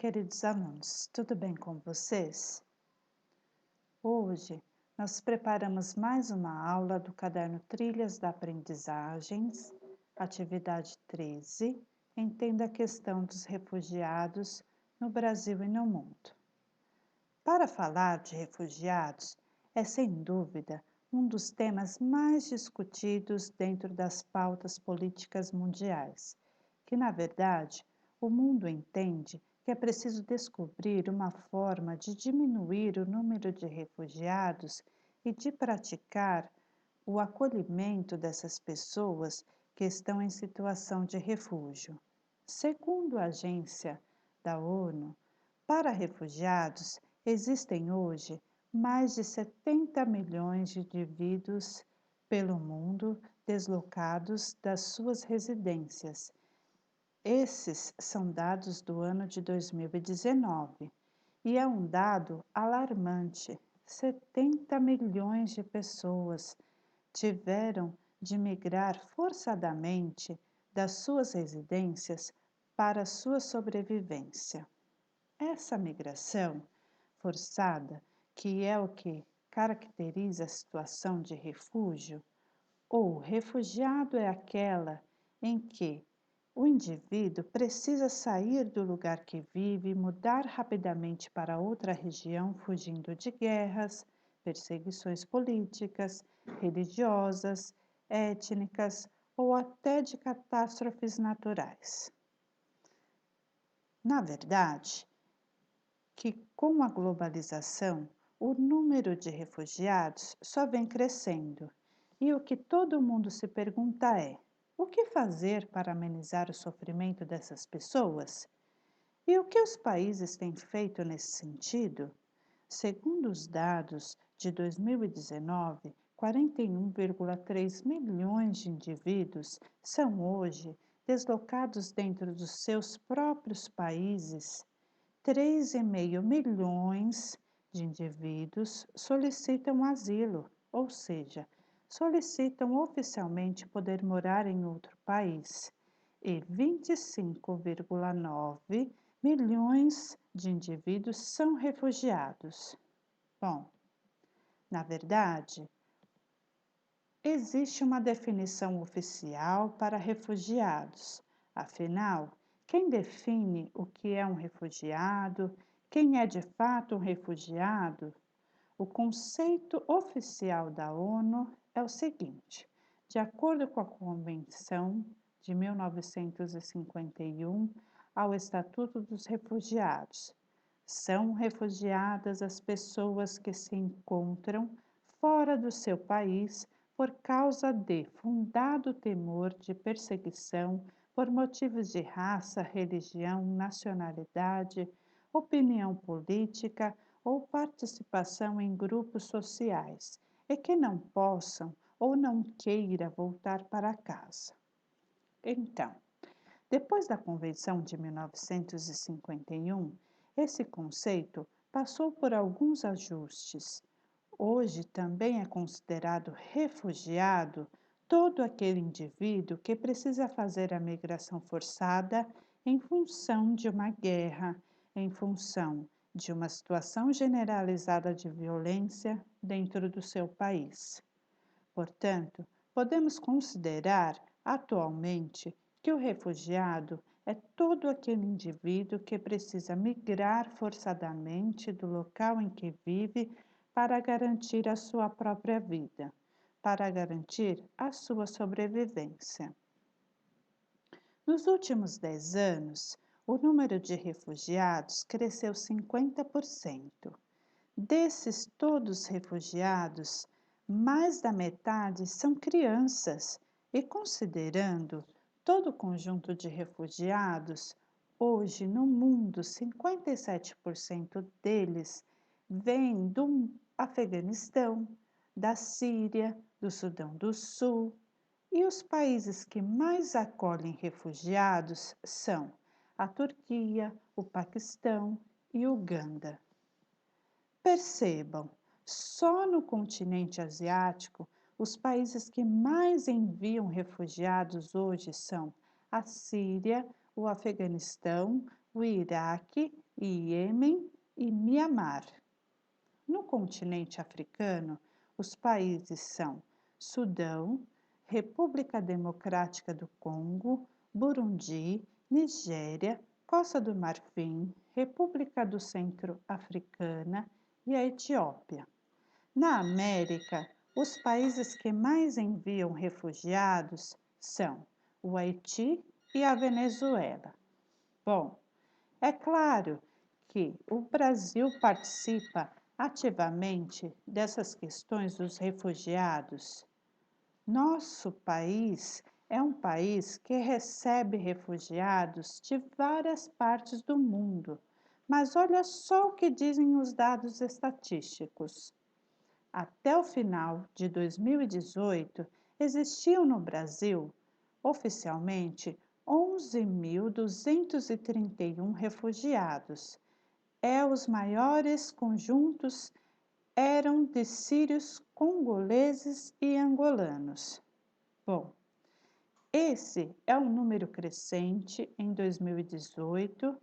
queridos alunos, tudo bem com vocês? Hoje nós preparamos mais uma aula do caderno Trilhas da Aprendizagens, atividade 13, Entenda a questão dos refugiados no Brasil e no mundo. Para falar de refugiados, é sem dúvida um dos temas mais discutidos dentro das pautas políticas mundiais, que na verdade o mundo entende que é preciso descobrir uma forma de diminuir o número de refugiados e de praticar o acolhimento dessas pessoas que estão em situação de refúgio. Segundo a agência da ONU, para refugiados, existem hoje mais de 70 milhões de indivíduos pelo mundo deslocados das suas residências. Esses são dados do ano de 2019 e é um dado alarmante. 70 milhões de pessoas tiveram de migrar forçadamente das suas residências para sua sobrevivência. Essa migração forçada, que é o que caracteriza a situação de refúgio, ou refugiado é aquela em que o indivíduo precisa sair do lugar que vive e mudar rapidamente para outra região, fugindo de guerras, perseguições políticas, religiosas, étnicas ou até de catástrofes naturais. Na verdade, que com a globalização, o número de refugiados só vem crescendo. E o que todo mundo se pergunta é: o que fazer para amenizar o sofrimento dessas pessoas? E o que os países têm feito nesse sentido? Segundo os dados de 2019, 41,3 milhões de indivíduos são hoje deslocados dentro dos seus próprios países. 3,5 milhões de indivíduos solicitam asilo, ou seja, solicitam oficialmente poder morar em outro país, e 25,9 milhões de indivíduos são refugiados. Bom, na verdade, existe uma definição oficial para refugiados. Afinal, quem define o que é um refugiado, quem é de fato um refugiado? O conceito oficial da ONU é o seguinte: de acordo com a Convenção de 1951 ao Estatuto dos Refugiados, são refugiadas as pessoas que se encontram fora do seu país por causa de fundado temor de perseguição por motivos de raça, religião, nacionalidade, opinião política ou participação em grupos sociais, e que não possam ou não queira voltar para casa. Então, depois da Convenção de 1951, esse conceito passou por alguns ajustes. Hoje também é considerado refugiado todo aquele indivíduo que precisa fazer a migração forçada em função de uma guerra, em função de uma situação generalizada de violência dentro do seu país. Portanto, podemos considerar atualmente que o refugiado é todo aquele indivíduo que precisa migrar forçadamente do local em que vive para garantir a sua própria vida, para garantir a sua sobrevivência. Nos últimos 10 anos, o número de refugiados cresceu 50%. Desses todos refugiados, mais da metade são crianças, e considerando todo o conjunto de refugiados, hoje no mundo 57% deles vêm do Afeganistão, da Síria, do Sudão do Sul, e os países que mais acolhem refugiados são a Turquia, o Paquistão e Uganda. Percebam, só no continente asiático, os países que mais enviam refugiados hoje são a Síria, o Afeganistão, o Iraque, Iêmen e Mianmar. No continente africano, os países são Sudão, República Democrática do Congo, Burundi, Nigéria, Costa do Marfim, República do Centro-Africana e a Etiópia. Na América, os países que mais enviam refugiados são o Haiti e a Venezuela. Bom, é claro que o Brasil participa ativamente dessas questões dos refugiados. Nosso país é um país que recebe refugiados de várias partes do mundo, mas olha só o que dizem os dados estatísticos. Até o final de 2018, existiam no Brasil, oficialmente, 11.231 refugiados. Os maiores conjuntos eram de sírios, congoleses e angolanos. Bom, esse é um número crescente. Em 2018,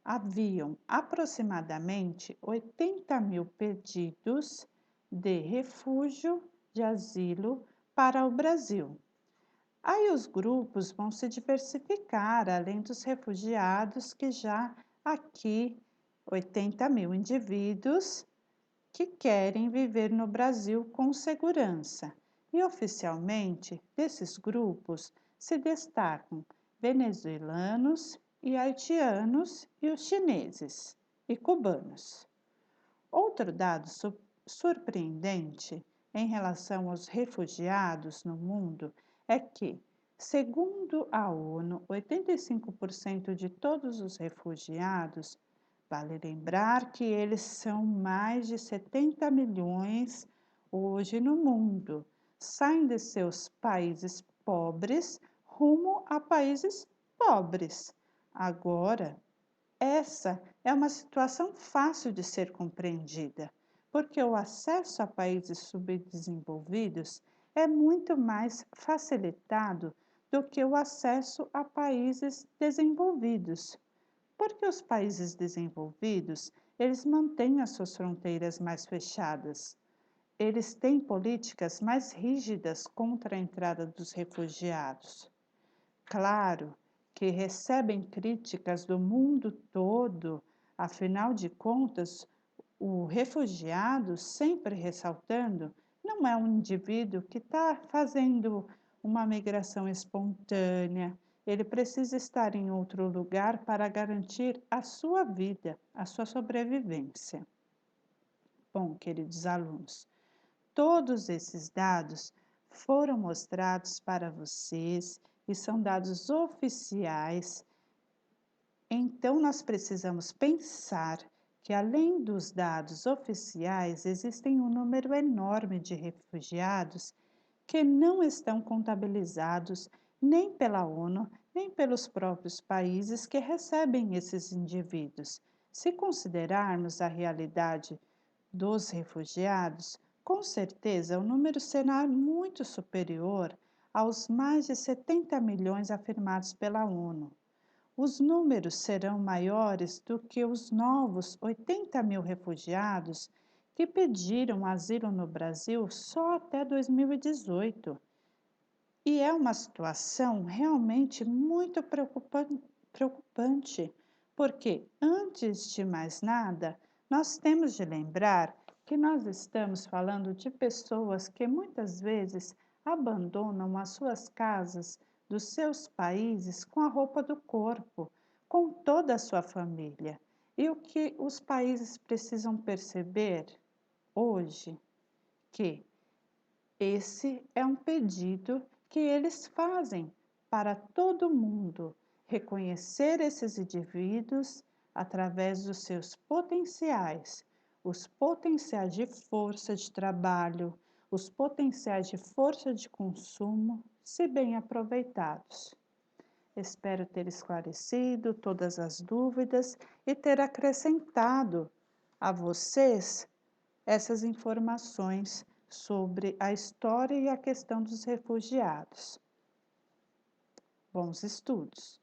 haviam aproximadamente 80 mil pedidos de refúgio, de asilo para o Brasil. Aí os grupos vão se diversificar, além dos refugiados, que já aqui 80 mil indivíduos que querem viver no Brasil com segurança. E oficialmente, desses grupos se destacam venezuelanos e haitianos e os chineses e cubanos. Outro dado surpreendente em relação aos refugiados no mundo é que, segundo a ONU, 85% de todos os refugiados, vale lembrar que eles são mais de 70 milhões hoje no mundo, saem de seus países pobres rumo a países pobres. Agora, essa é uma situação fácil de ser compreendida, porque o acesso a países subdesenvolvidos é muito mais facilitado do que o acesso a países desenvolvidos. Porque os países desenvolvidos, eles mantêm as suas fronteiras mais fechadas. Eles têm políticas mais rígidas contra a entrada dos refugiados. Claro que recebem críticas do mundo todo, afinal de contas, o refugiado, sempre ressaltando, não é um indivíduo que está fazendo uma migração espontânea. Ele precisa estar em outro lugar para garantir a sua vida, a sua sobrevivência. Bom, queridos alunos, todos esses dados foram mostrados para vocês e são dados oficiais. Então, nós precisamos pensar que, além dos dados oficiais, existem um número enorme de refugiados que não estão contabilizados nem pela ONU, nem pelos próprios países que recebem esses indivíduos. Se considerarmos a realidade dos refugiados, com certeza o número será muito superior aos mais de 70 milhões afirmados pela ONU. Os números serão maiores do que os novos 80 mil refugiados que pediram asilo no Brasil só até 2018. E é uma situação realmente muito preocupante, porque, antes de mais nada, nós temos de lembrar que nós estamos falando de pessoas que muitas vezes abandonam as suas casas dos seus países com a roupa do corpo, com toda a sua família. E o que os países precisam perceber hoje que esse é um pedido que eles fazem para todo mundo, reconhecer esses indivíduos através dos seus potenciais, os potenciais de força de trabalho, os potenciais de força de consumo, se bem aproveitados. Espero ter esclarecido todas as dúvidas e ter acrescentado a vocês essas informações sobre a história e a questão dos refugiados. Bons estudos!